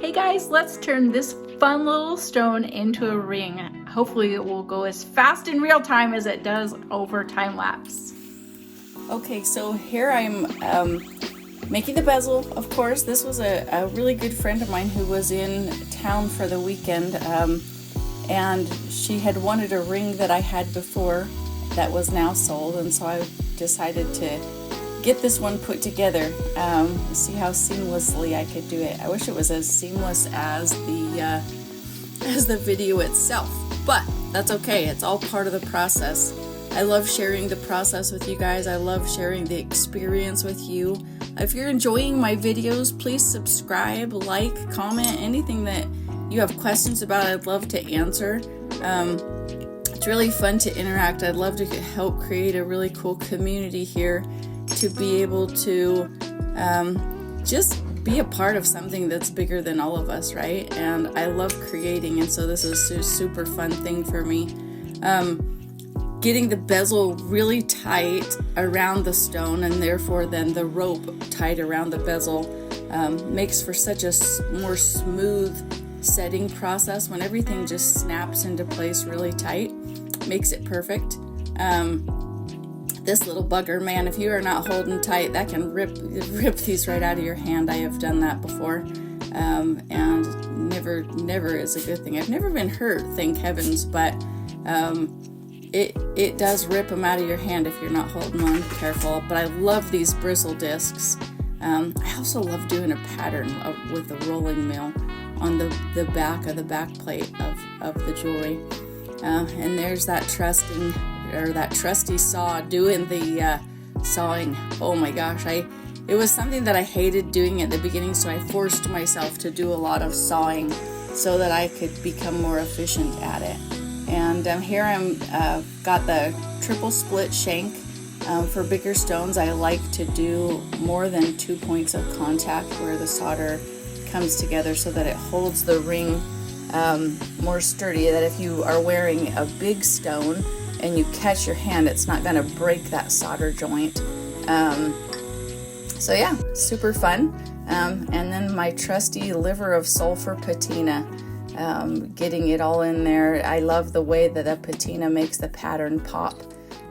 Hey guys, let's turn this fun little stone into a ring. Hopefully it will go as fast in real time as it does over time lapse. Okay, so here I'm making the bezel, of course. This was a really good friend of mine who was in town for the weekend, and she had wanted a ring that I had before that was now sold, and so I decided to get this one put together. See how seamlessly I could do it. I wish it was as seamless as the video itself, but that's okay. It's all part of the process. I love sharing the process with you guys. I love sharing the experience with you. If you're enjoying my videos, please subscribe, like, comment, anything that you have questions about, I'd love to answer. It's really fun to interact. I'd love to help create a really cool community here to be able to just be a part of something that's bigger than all of us, right? And I love creating, and so this is a super fun thing for me. Getting the bezel really tight around the stone, and therefore then the rope tight around the bezel makes for such a more smooth setting process. When everything just snaps into place really tight, makes it perfect. This little bugger, man, if you are not holding tight, that can rip these right out of your hand. I have done that before, and never is a good thing. I've never been hurt, thank heavens, but it does rip them out of your hand if you're not holding on careful. But I love these bristle discs. I also love doing a pattern with the rolling mill on the back of the back plate of the jewelry. And there's that trusty saw doing the sawing. Oh my gosh, it was something that I hated doing at the beginning, so I forced myself to do a lot of sawing so that I could become more efficient at it. And here I'm got the triple split shank. For bigger stones, I like to do more than 2 points of contact where the solder comes together so that it holds the ring more sturdy, that if you are wearing a big stone and you catch your hand, it's not going to break that solder joint. So yeah, super fun. And then my trusty liver of sulfur patina, getting it all in there. I love the way that the patina makes the pattern pop,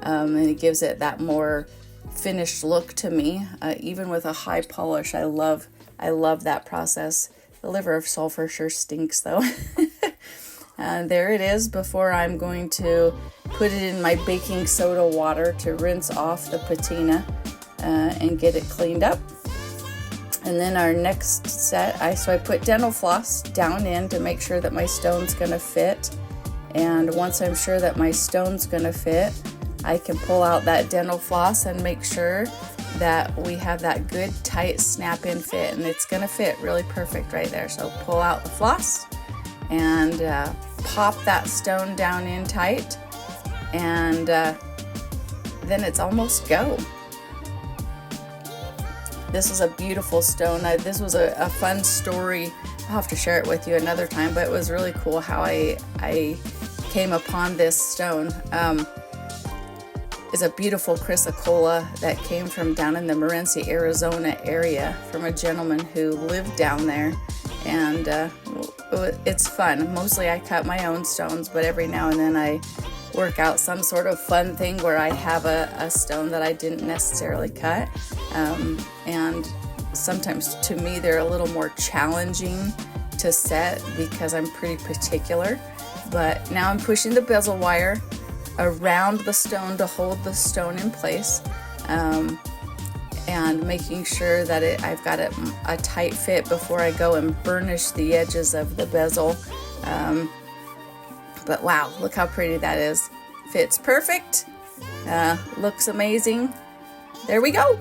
and it gives it that more finished look to me. Even with a high polish, I love that process. The liver of sulfur sure stinks though. There it is before I'm going to put it in my baking soda water to rinse off the patina and get it cleaned up. And then our next set, I put dental floss down in to make sure that my stone's gonna fit. And once I'm sure that my stone's gonna fit, I can pull out that dental floss and make sure that we have that good tight snap-in fit, and it's gonna fit really perfect right there. So pull out the floss and pop that stone down in tight, and then it's almost go. This is a beautiful stone. This was a fun story. I'll have to share it with you another time, but it was really cool how I came upon this stone. Is a beautiful chrysocolla that came from down in the Morenci, Arizona area from a gentleman who lived down there, and it's fun. Mostly I cut my own stones, but every now and then I work out some sort of fun thing where I have a stone that I didn't necessarily cut, and sometimes to me they're a little more challenging to set because I'm pretty particular. But now I'm pushing the bezel wire around the stone to hold the stone in place, and making sure that I've got a tight fit before I go and burnish the edges of the bezel. But wow, look how pretty that is. Fits perfect. Looks amazing. There we go.